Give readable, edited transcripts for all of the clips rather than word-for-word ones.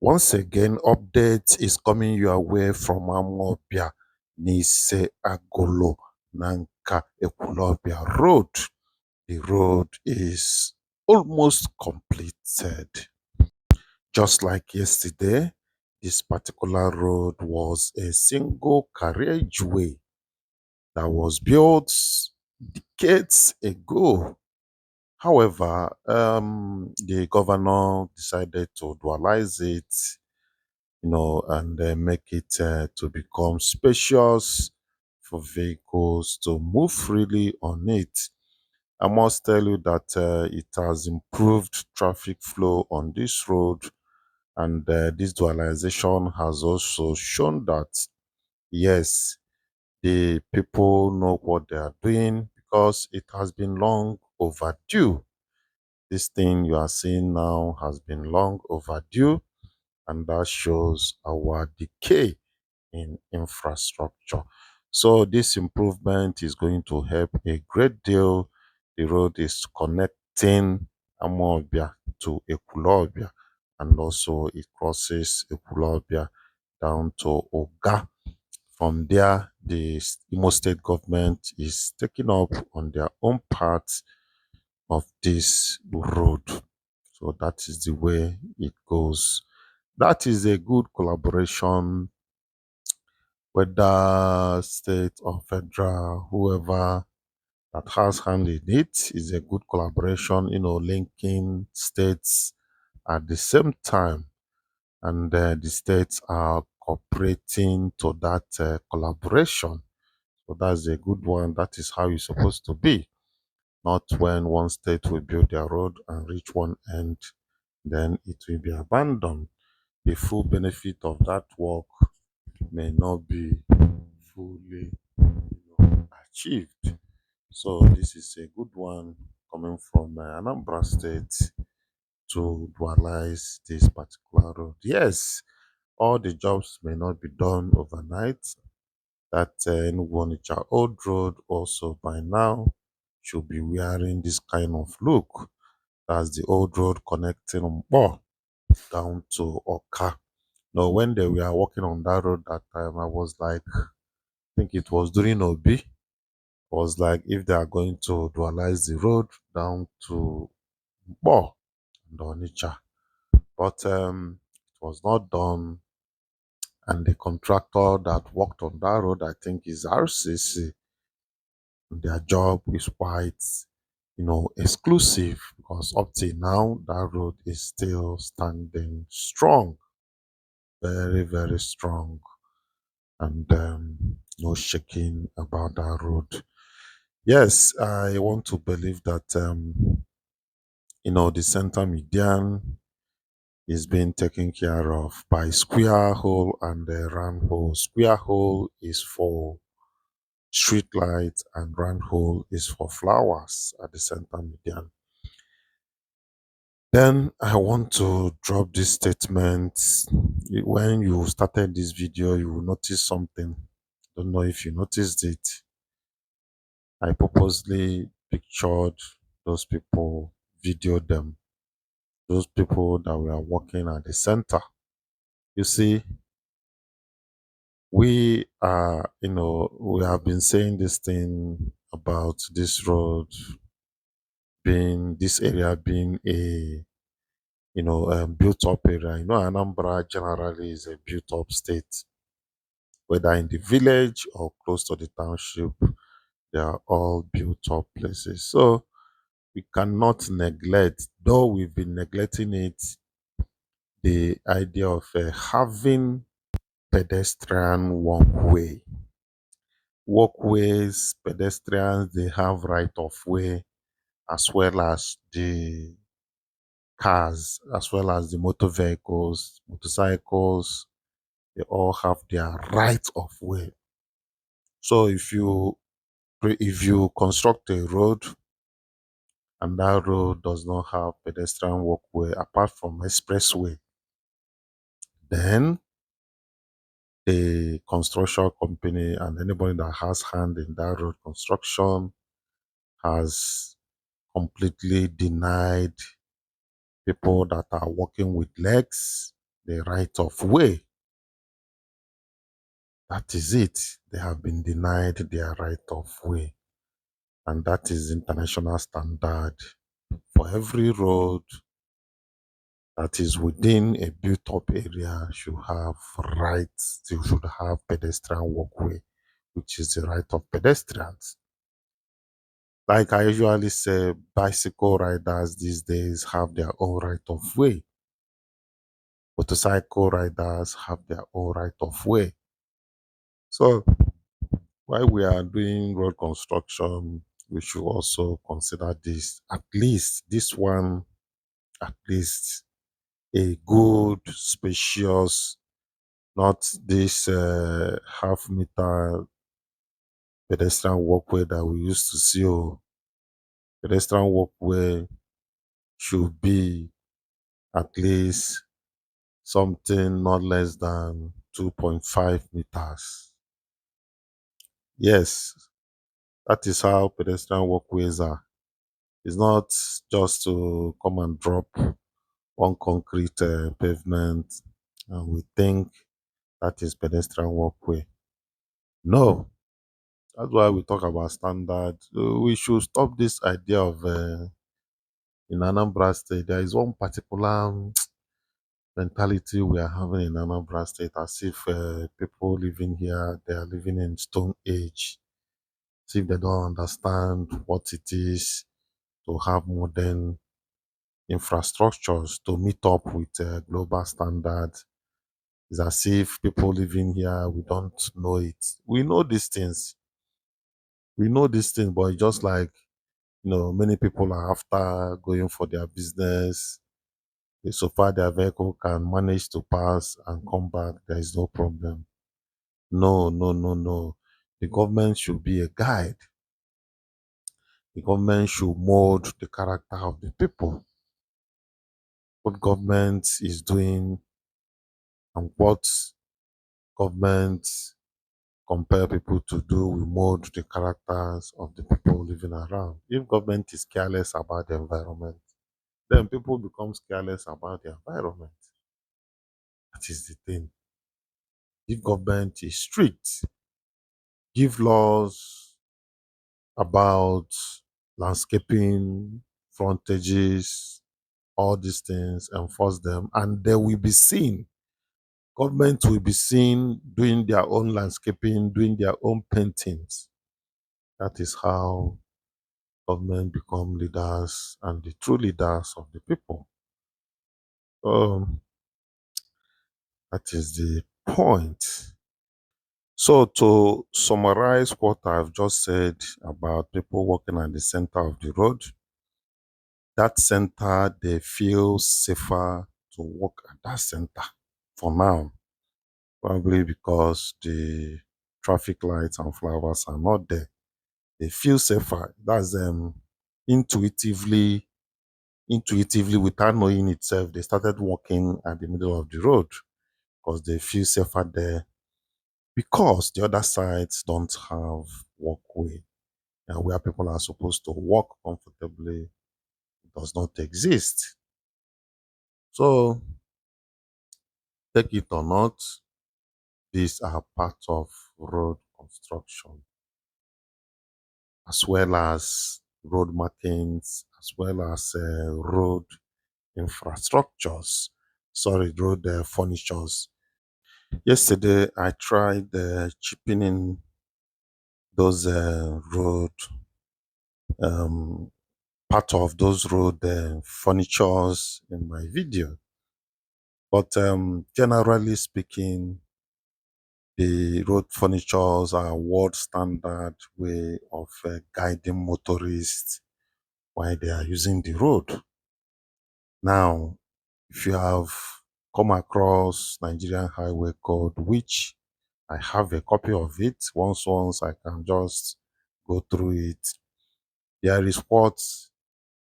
Once again, update is coming your way from Amawbia, Nise Agolo, Nanka Ekwulobia Road. The road is almost completed. Just like yesterday, this particular road was a single carriageway that was built decades ago. However, the governor decided to dualize it, and make it to become spacious for vehicles to move freely on it. I must tell you that it has improved traffic flow on this road, and this dualization has also shown that yes, the people know what they are doing because it has been long overdue. This thing you are seeing now has been long overdue, and that shows our decay in infrastructure. So this improvement is going to help a great deal. The road is connecting Amawbia to Ekwulobia, and also it crosses Ekwulobia down to Oga. From there, the Imo State government is taking up on their own part of this road. So that is the way it goes. That is a good collaboration, whether state or federal, whoever that has hand in it is a good collaboration, linking states at the same time. And the states are cooperating to that collaboration. So that's a good one. That is how it's supposed to be. Not when one state will build their road and reach one end, then it will be abandoned. The full benefit of that work may not be fully achieved. So this is a good one coming from Anambra State to dualize this particular road. Yes, all the jobs may not be done overnight. That Enugu Old Road also by now should be wearing this kind of look. That's the old road connecting Mbo down to Oka. Now, when they were walking on that road that time, I was like, I think it was during Obi, was like, if they are going to dualize the road down to Mbo and Onitsha. But it was not done. And the contractor that worked on that road, I think, is RCC. Their job is quite, exclusive because up till now, that road is still standing strong, very, very strong, and no shaking about that road. Yes, I want to believe that, the center median is being taken care of by square hole and the round hole. Square hole is for street light and round hole is for flowers at the center median. Then I want to drop this statement. When you started this video, you will notice something. Don't know if you noticed it. I purposely pictured those people, videoed them, those people that were working at the center. You see, we have been saying this thing about this road being, this area being a, built up area. Anambra generally is a built up state, whether in the village or close to the township, they are all built up places. So we cannot neglect, though we've been neglecting it, the idea of having pedestrian walkway. Walkways, pedestrians, they have right of way, as well as the cars, as well as the motor vehicles, motorcycles, they all have their right of way. So if you construct a road and that road does not have pedestrian walkway apart from expressway, then the construction company and anybody that has hand in that road construction has completely denied people that are walking with legs the right of way. That is it. They have been denied their right of way. And that is international standard. For every road that is within a built up area should have rights, you should have pedestrian walkway, which is the right of pedestrians. Like I usually say, bicycle riders these days have their own right of way. Motorcycle riders have their own right of way. So while we are doing road construction, we should also consider this, at least this one, at least a good, spacious, not this half meter pedestrian walkway that we used to see. Oh, pedestrian walkway should be at least something not less than 2.5 meters. Yes, that is how pedestrian walkways are. It's not just to come and drop on concrete pavement and we think that is pedestrian walkway. No, that's why we talk about standard. We should stop this idea of in Anambra State. There is one particular mentality we are having in Anambra State, as if people living here they are living in stone age, as if they don't understand what it is to have modern infrastructures to meet up with global standards. It's as if people living here, we don't know it. We know these things. We know these things, but it's just like, many people are after going for their business. So far, their vehicle can manage to pass and come back. There is no problem. No, no, no, no. The government should be a guide. The government should mold the character of the people. What government is doing and what government compel people to do will mold the characters of the people living around. If government is careless about the environment, then people become careless about the environment. That is the thing. If government is strict, give laws about landscaping, frontages, all these things, enforce them, and they will be seen. Government will be seen doing their own landscaping, doing their own paintings. That is how government become leaders and the true leaders of the people. Um, that is the point. So to summarize what I've just said about people walking at the center of the road, that center they feel safer to walk at that center for now, probably because the traffic lights and flowers are not there. They feel safer. That's intuitively intuitively without knowing itself, they started walking at the middle of the road because they feel safer there because the other sides don't have walkway and where people are supposed to walk comfortably does not exist. So take it or not, these are part of road construction as well as road markings as well as road infrastructures, sorry, road furnitures. Yesterday, I tried chipping in those road, um, part of those road furnitures in my video. But generally speaking, the road furnitures are world standard way of guiding motorists while they are using the road. Now, if you have come across Nigerian Highway Code, which I have a copy of it. Once I can just go through it. There is what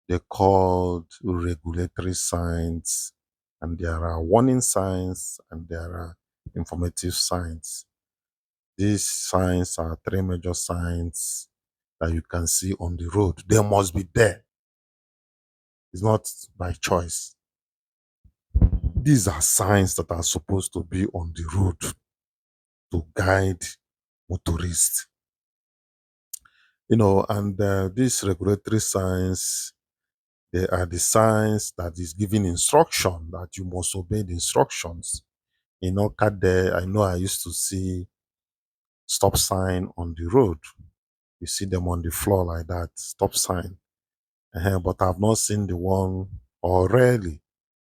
they called regulatory signs, and there are warning signs, and there are informative signs. These signs are three major signs that you can see on the road. They must be there. It's not by choice. These are signs that are supposed to be on the road to guide motorists. And these regulatory signs, they are the signs that is giving instruction that you must obey the instructions. Kade, I know I used to see stop sign on the road. You see them on the floor like that, stop sign. But I've not seen the one, or rarely,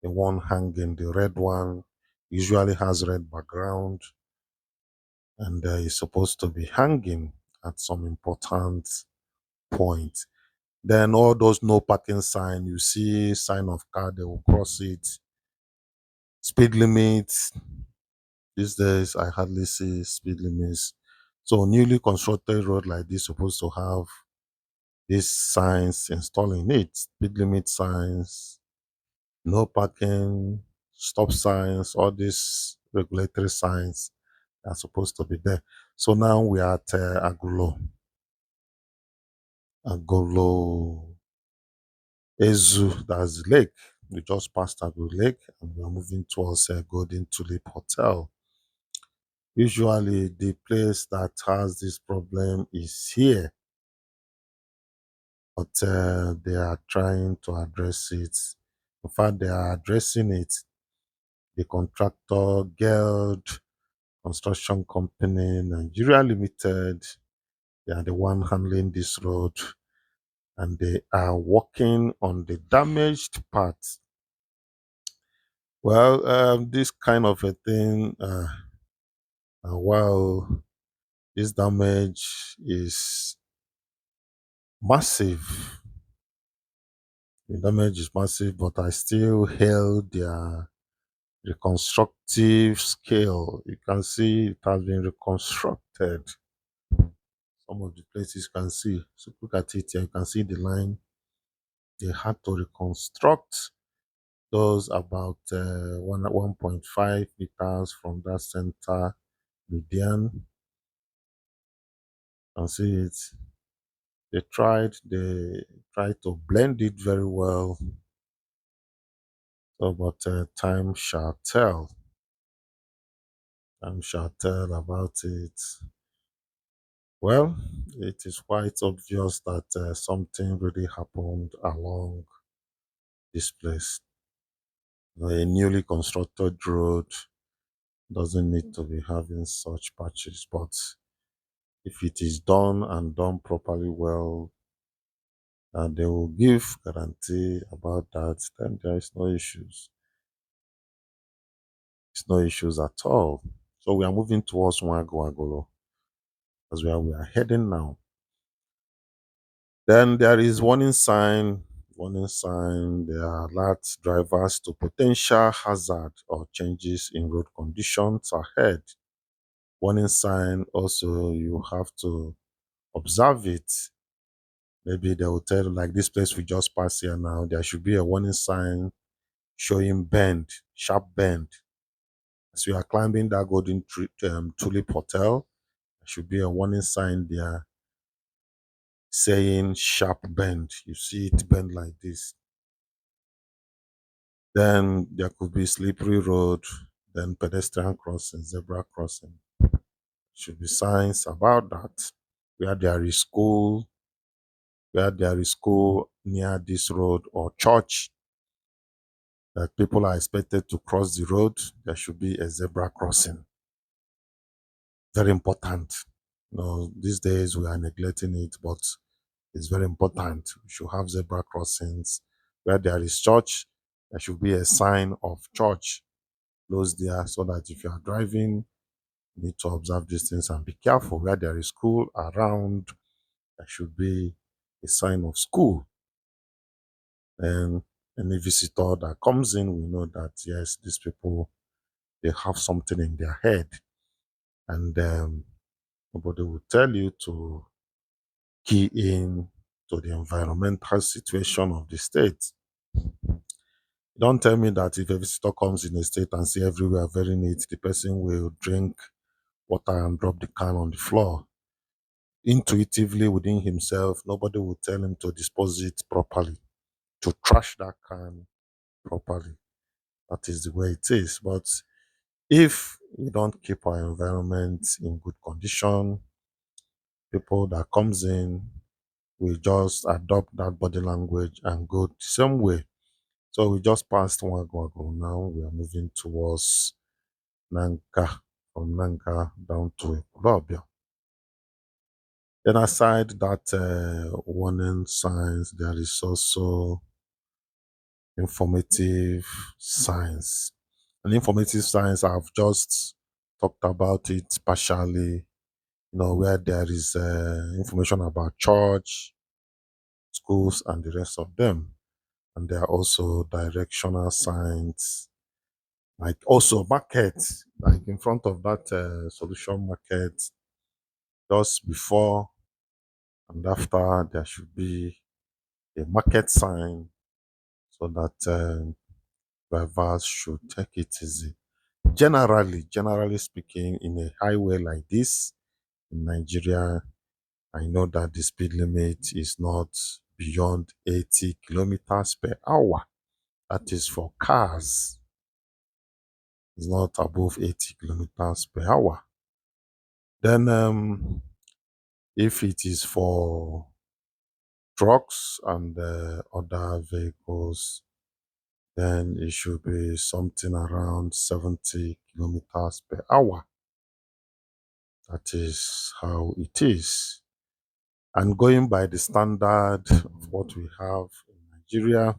the one hanging, the red one usually has red background and is supposed to be hanging at some important point. Then all those no parking sign, you see sign of car, they will cross it. Speed limits. These days, I hardly see speed limits. So newly constructed road like this supposed to have these signs installing it. Speed limit signs, no parking, stop signs, all these regulatory signs are supposed to be there. So now we are at Agolo Ezu, that's the lake. We just passed Agolo Lake and we are moving towards Golden Tulip Hotel. Usually, the place that has this problem is here, but they are trying to address it. In fact, they are addressing it. The contractor, Geld Construction Company, Nigeria Limited, they are the one handling this road, and they are working on the damaged parts. Well, this kind of a thing, while this damage is massive, the damage is massive, but I still hail their reconstructive scale. You can see it has been reconstructed. Some of the places you can see. So look at it here. You can see the line. They had to reconstruct those about 1.5 meters from that center median. You can see it. They tried to blend it very well. So, but time shall tell. Time shall tell about it. Well, it is quite obvious that something really happened along this place. A newly constructed road doesn't need to be having such patches, but if it is done and done properly well, and they will give guarantee about that, then there is no issues. It's no issues at all. So we are moving towards Agolo. That's where we are heading now. Then there is warning sign. Warning sign. There are alert drivers to potential hazard or changes in road conditions ahead. Warning sign. Also, you have to observe it. Maybe they will tell you, like this place we just passed here now. There should be a warning sign showing bend, sharp bend. As you are climbing that Tulip Hotel, there should be a warning sign there saying sharp bend. You see it bend like this. Then there could be slippery road, then pedestrian crossing, zebra crossing. Should be signs about that. Where there is school, where there is school near this road or church, that people are expected to cross the road, there should be a zebra crossing. Very important. These days we are neglecting it, but it's very important. We should have zebra crossings. Where there is church, there should be a sign of church close there so that if you are driving, you need to observe these things and be careful. Where there is school around, there should be a sign of school. And any visitor that comes in, we know that yes, these people, they have something in their head, and nobody will tell you to key in to the environmental situation of the state. Don't tell me that if a visitor comes in a state and see everywhere very neat, the person will drink water and drop the can on the floor. Intuitively within himself, nobody will tell him to dispose it properly, to trash that can properly. That is the way it is. But if we don't keep our environment in good condition, people that comes in will just adopt that body language and go the same way. So we just passed Wagwago. Now we are moving towards Nanka, from Nanka down to Ekwulobia. Then aside that warning signs, there is also informative signs. And informative signs, I've just talked about it partially, where there is information about church, schools, and the rest of them. And there are also directional signs, like also markets, like in front of that solution market, just before and after, there should be a market sign so that drivers should take it easy. Generally speaking, in a highway like this in Nigeria, I know that the speed limit is not beyond 80 kilometers per hour. That is for cars. It's not above 80 kilometers per hour. Then, if it is for trucks and other vehicles, then it should be something around 70 kilometers per hour. That is how it is. And going by the standard of what we have in Nigeria,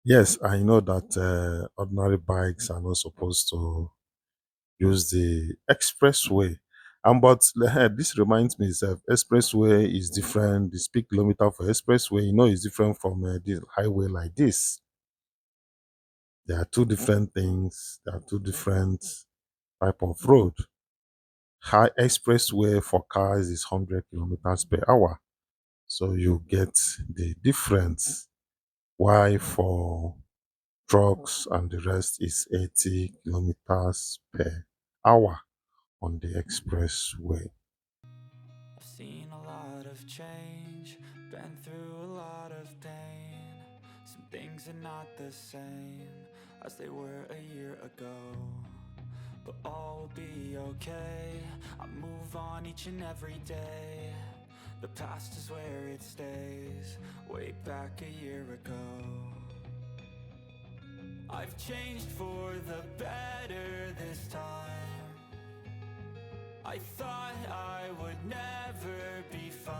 yes, I know that ordinary bikes are not supposed to use the expressway. And but this reminds me, expressway is different. The speed kilometer for expressway, is different from this highway like this. There are two different things. There are two different type of road. High expressway for cars is 100 kilometers per hour. So you get the difference. Why for trucks and the rest is 80 kilometers per hour on the expressway. I've seen a lot of change, been through a lot of pain. Some things are not the same as they were a year ago, but all will be okay. I move on each and every day. The past is where it stays, way back a year ago. I've changed for the better this time. I thought I would never be fine.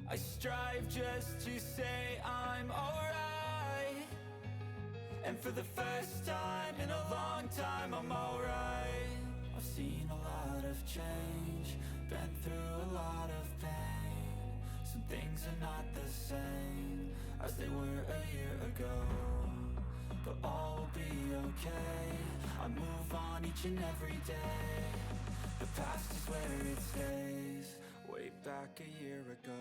I strive just to say I'm alright. And for the first time in a long time, I'm alright. I've seen a lot of change, been through a lot of pain. Some things are not the same as they were a year ago, but all will be okay. I move on each and every day. The past is where it stays, way back a year ago.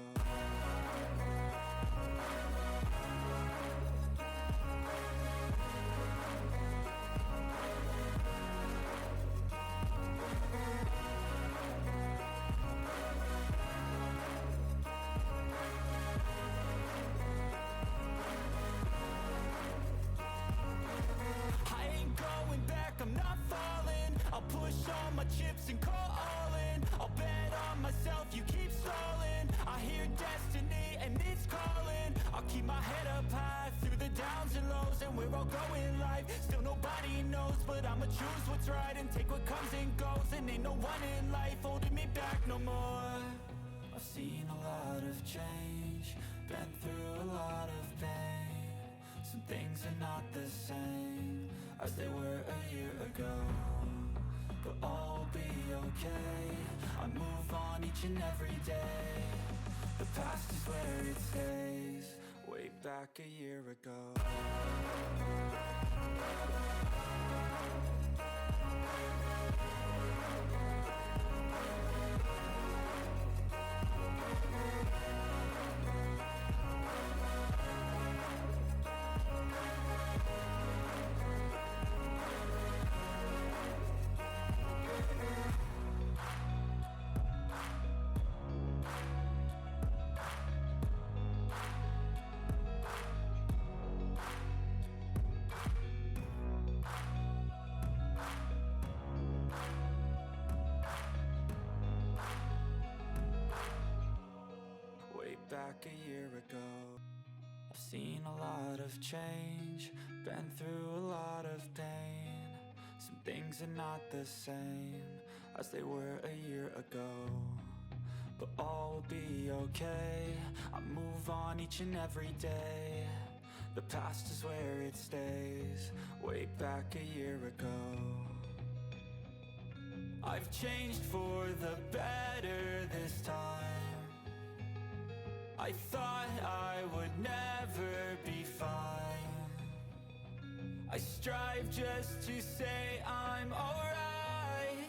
I ain't going back, I'm not falling. I'll push all my chips and call all in. I'll bet on myself, you keep stalling. I hear destiny and it's calling. I'll keep my head up high through the downs and lows, and we're all going life. Still nobody knows, but I'ma choose what's right and take what comes and goes. And ain't no one in life holding me back no more. I've seen a lot of change, been through a lot of pain. Some things are not the same as they were a year ago, but all will be okay. I move on each and every day. The past is where it stays, way back a year ago. seen a lot of change, been through a lot of pain. Some things are not the same as they were a year ago, but all will be okay. I move on each and every day. The past is where it stays, way back a year ago. I've changed for the better this time. I thought I would never be fine. I strive just to say I'm alright,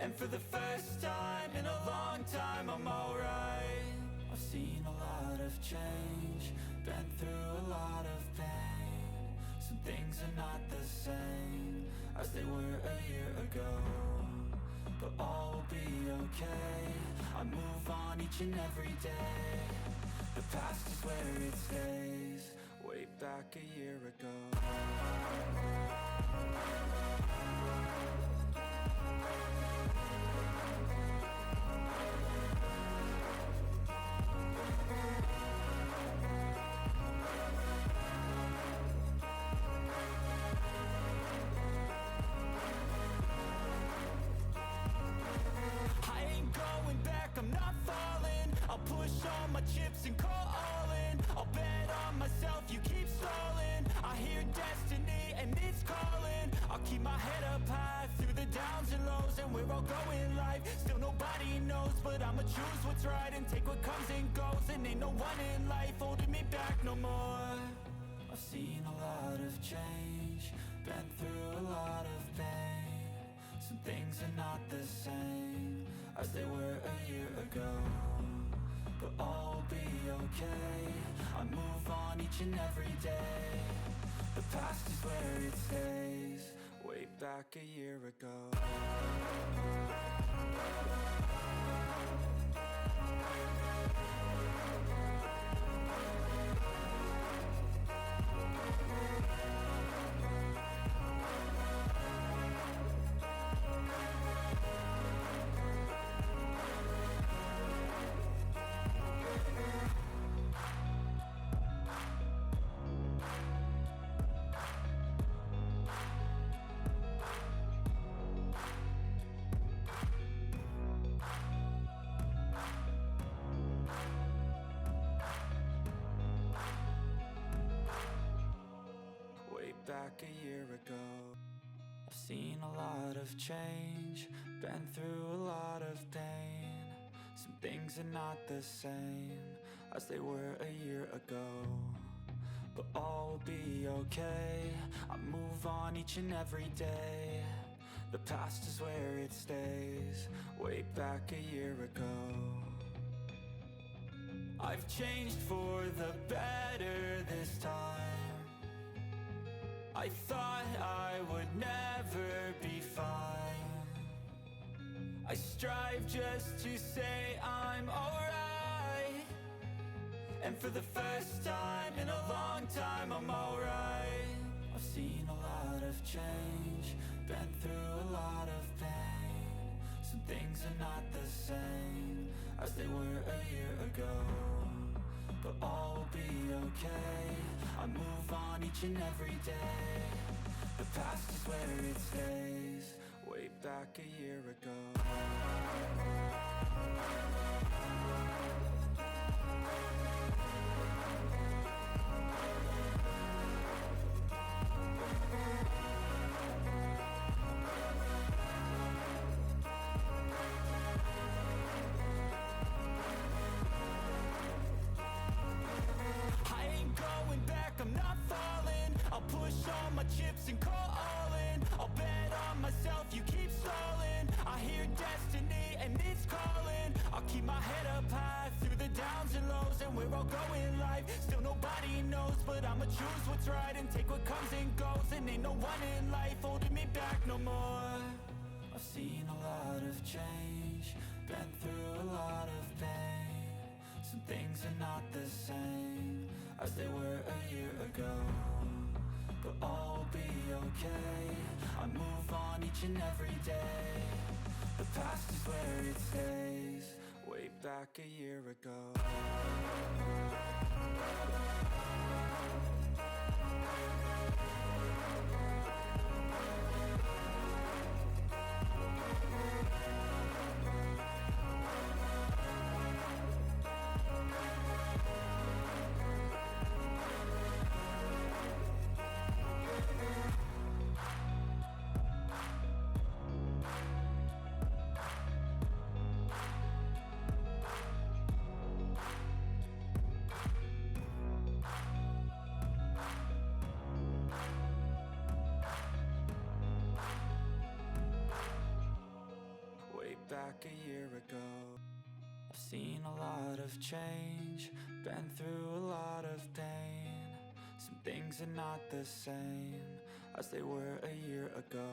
and for the first time in a long time I'm alright. I've seen a lot of change, been through a lot of pain. Some things are not the same as they were a year ago, but all will be okay. I move on each and every day. The past is where it stays, way back a year ago. I'm not falling, I'll push all my chips and call all in. I'll bet on myself, you keep stalling. I hear destiny and it's calling. I'll keep my head up high through the downs and lows, and we're all going life. Still nobody knows, but I'ma choose what's right and take what comes and goes. And ain't no one in life holding me back no more. I've seen a lot of change, been through a lot of pain. Some things are not the same as they were a year ago, but all will be okay. I move on each and every day. The past is where it stays, way back a year ago. Back a year ago, I've seen a lot of change, been through a lot of pain. Some things are not the same as they were a year ago, but all will be okay. I move on each and every day. The past is where it stays, way back a year ago. I've changed for the better this time. I thought I would never be fine. I strive just to say I'm alright, and for the first time in a long time I'm alright. I've seen a lot of change, been through a lot of pain. Some things are not the same as they were a year ago, but all will be okay. I move on each and every day. The past is where it stays, way back a year ago. I'm not falling, I'll push all my chips and call all in. I'll bet on myself, you keep stalling. I hear destiny and it's calling. I'll keep my head up high through the downs and lows, and we're all going life. Still nobody knows, but I'ma choose what's right and take what comes and goes. And ain't no one in life holding me back no more. I've seen a lot of change, been through a lot of pain. Some things are not the same as they were a year ago, but all will be okay. I move on each and every day. The past is where it stays, way back a year ago. back a year ago. I've seen a lot of change, been through a lot of pain. Some things are not the same as they were a year ago,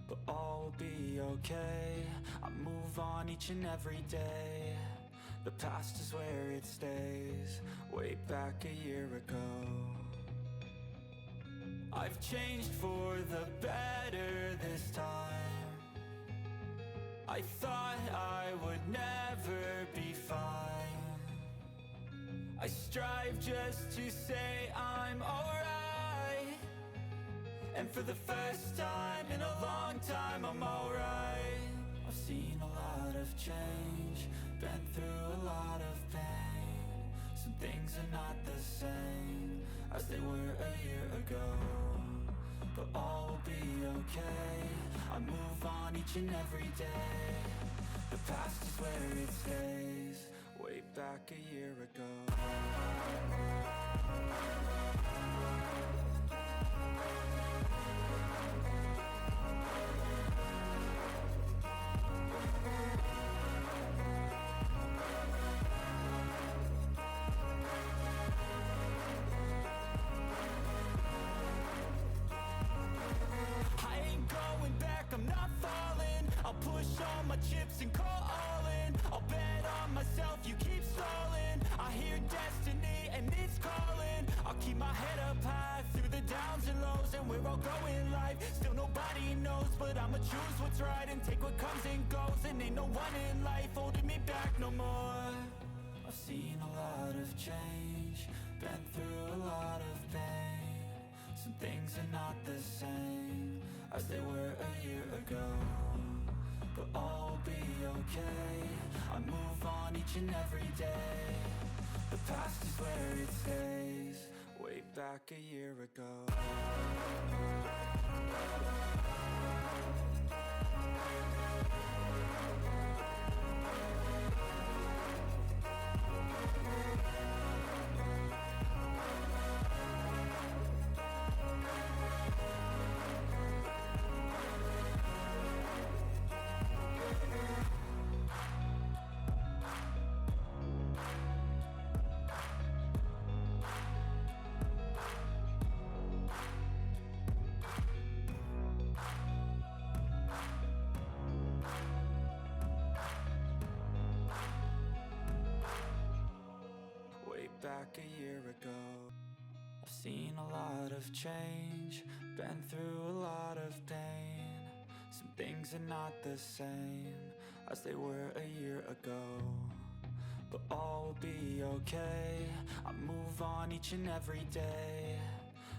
but all will be okay. I move on each and every day. The past is where it stays, way back a year ago. I've changed for the better this time. I thought I would never be fine. I strive just to say I'm alright, and for the first time in a long time I'm alright. I've seen a lot of change, been through a lot of pain. Some things are not the same as they were a year ago, but all will be okay. I move on each and every day. The past is where it stays, way back a year ago. I'm not falling, I'll push all my chips and call all in. I'll bet on myself, you keep stalling. I hear destiny and it's calling. I'll keep my head up high through the downs and lows, and we're all growing life. Still nobody knows, but I'ma choose what's right and take what comes and goes. And ain't no one in life holding me back no more. I've seen a lot of change, been through a lot of pain. Some things are not the same as they were a year ago, but all will be okay. I move on each and every day. The past is where it stays, way back a year ago. Back a year ago, I've seen a lot of change, been through a lot of pain. Some things are not the same as they were a year ago, but all will be okay. I move on each and every day.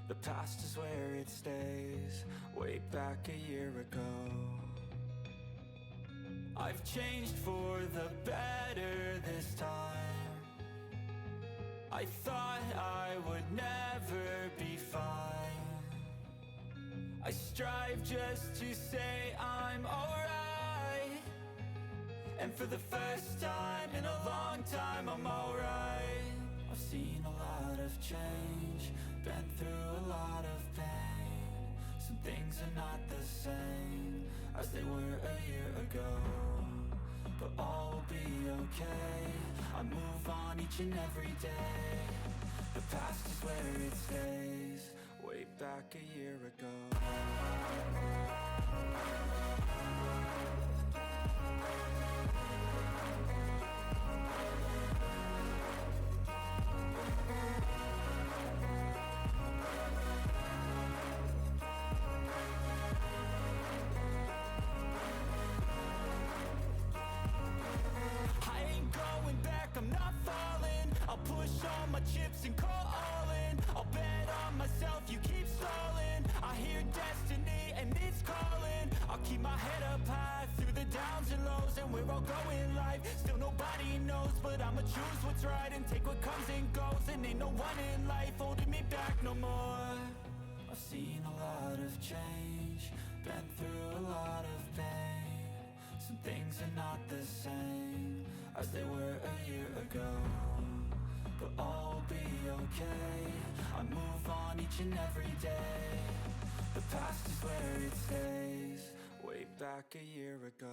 The past is where it stays, way back a year ago. I've changed for the better this time. I thought I would never be fine. I strive just to say I'm alright, and for the first time in a long time I'm alright. I've seen a lot of change, been through a lot of pain. Some things are not the same as they were a year ago, but all will be okay. I move on each and every day. The past is where it stays, way back a year ago. I'm not falling, I'll push all my chips and call all in. I'll bet on myself, you keep stalling. I hear destiny and it's calling. I'll keep my head up high through the downs and lows, and we're all growing life. Still nobody knows, but I'ma choose what's right and take what comes and goes. And ain't no one in life holding me back no more. I've seen a lot of change, been through a lot of pain. Some things are not the same as they were a year ago, but all will be okay. I move on each and every day. The past is where it stays, way back a year ago.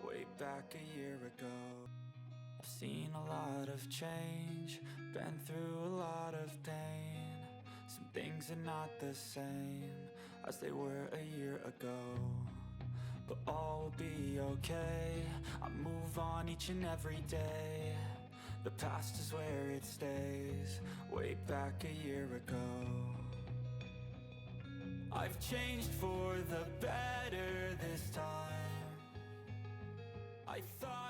Way back a year ago. I've seen a lot of change, been through a lot of pain. Some things are not the same as they were a year ago, but all will be okay. I move on each and every day. The past is where it stays. Way back a year ago. I've changed for the better this time. I thought